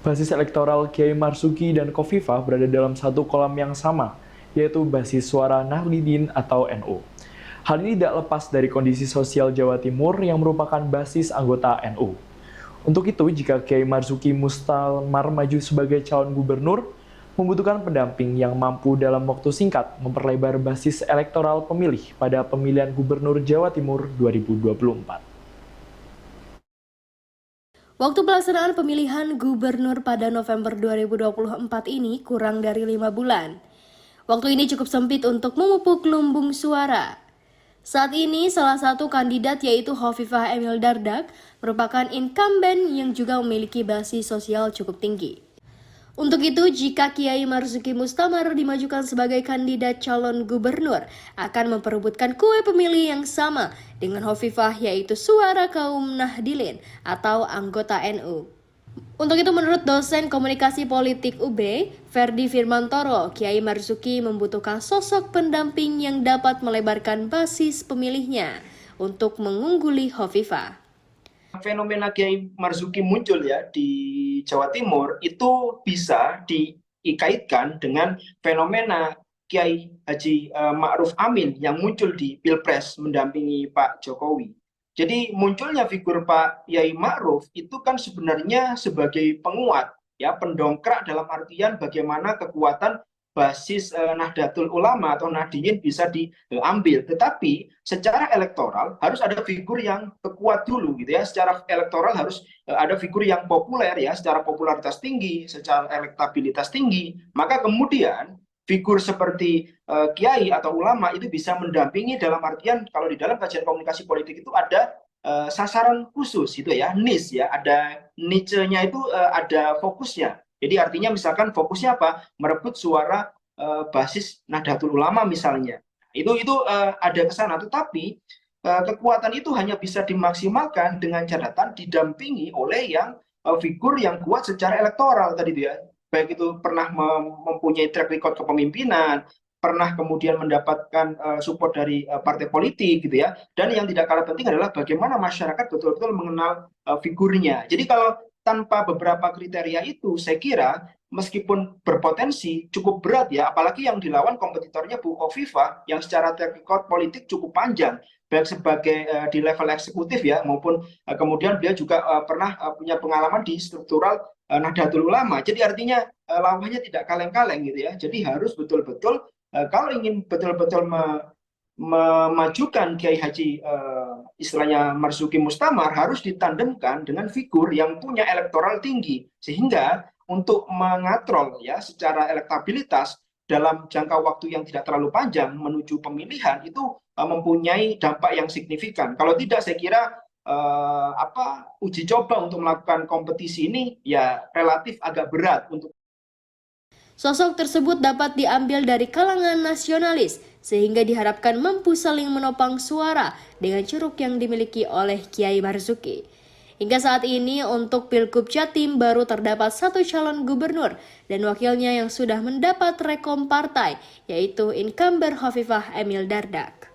Basis elektoral Kiai Marzuki dan Khofifah berada dalam satu kolam yang sama, yaitu basis suara Nahdliyin atau NU. Hal ini tidak lepas dari kondisi sosial Jawa Timur yang merupakan basis anggota NU. Untuk itu, jika Kiai Marzuki Mustamar maju sebagai calon gubernur, membutuhkan pendamping yang mampu dalam waktu singkat memperlebar basis elektoral pemilih pada pemilihan gubernur Jawa Timur 2024. Waktu pelaksanaan pemilihan gubernur pada November 2024 ini kurang dari 5 bulan. Waktu ini cukup sempit untuk memupuk lumbung suara. Saat ini salah satu kandidat yaitu Khofifah Emil Dardak merupakan incumbent yang juga memiliki basis sosial cukup tinggi. Untuk itu, jika Kiai Marzuki Mustamar dimajukan sebagai kandidat calon gubernur, akan memperebutkan kue pemilih yang sama dengan Khofifah yaitu suara kaum Nahdliyin atau anggota NU. Untuk itu, menurut dosen komunikasi politik UB, Ferdi Firmantoro, Kiai Marzuki membutuhkan sosok pendamping yang dapat melebarkan basis pemilihnya untuk mengungguli Khofifah. Fenomena Kiai Marzuki muncul ya di Jawa Timur itu bisa dikaitkan dengan fenomena Kiai Haji Ma'ruf Amin yang muncul di Pilpres mendampingi Pak Jokowi. Jadi munculnya figur Pak Kiai Ma'ruf itu kan sebenarnya sebagai penguat ya, pendongkrak dalam artian bagaimana kekuatan basis Nahdlatul Ulama atau Nahdliyin bisa diambil. Tetapi secara elektoral harus ada figur yang kuat dulu gitu ya. Secara elektoral harus ada figur yang populer ya, secara popularitas tinggi, secara elektabilitas tinggi. Maka kemudian figur seperti kiai atau ulama itu bisa mendampingi dalam artian kalau di dalam kajian komunikasi politik itu ada sasaran khusus itu ya, niche ya, ada niche-nya itu ada fokusnya. Jadi artinya misalkan fokusnya apa? Merebut suara basis Nahdlatul Ulama misalnya. Itu ada ke sana, tetapi kekuatan itu hanya bisa dimaksimalkan dengan catatan didampingi oleh yang figur yang kuat secara elektoral tadi itu ya. Baik itu pernah mempunyai track record kepemimpinan, pernah kemudian mendapatkan support dari partai politik gitu ya. Dan yang tidak kalah penting adalah bagaimana masyarakat betul-betul mengenal figurnya. Jadi kalau tanpa beberapa kriteria itu, saya kira meskipun berpotensi cukup berat ya, apalagi yang dilawan kompetitornya Bu Khofifah yang secara track record politik cukup panjang, baik sebagai di level eksekutif ya, maupun kemudian beliau juga pernah punya pengalaman di struktural Nahdlatul Ulama. Jadi artinya lawannya tidak kaleng-kaleng gitu ya. Jadi harus betul-betul kalau ingin betul-betul memajukan Kiai Haji istilahnya Marzuki Mustamar harus ditandemkan dengan figur yang punya elektoral tinggi sehingga untuk mengatrol ya secara elektabilitas dalam jangka waktu yang tidak terlalu panjang menuju pemilihan itu mempunyai dampak yang signifikan. Kalau tidak saya kira uji coba untuk melakukan kompetisi ini ya relatif agak berat untuk. Sosok tersebut dapat diambil dari kalangan nasionalis, sehingga diharapkan mampu saling menopang suara dengan ceruk yang dimiliki oleh Kiai Marzuki. Hingga saat ini untuk Pilgub Jatim baru terdapat satu calon gubernur dan wakilnya yang sudah mendapat rekom partai, yaitu incumbent Khofifah Emil Dardak.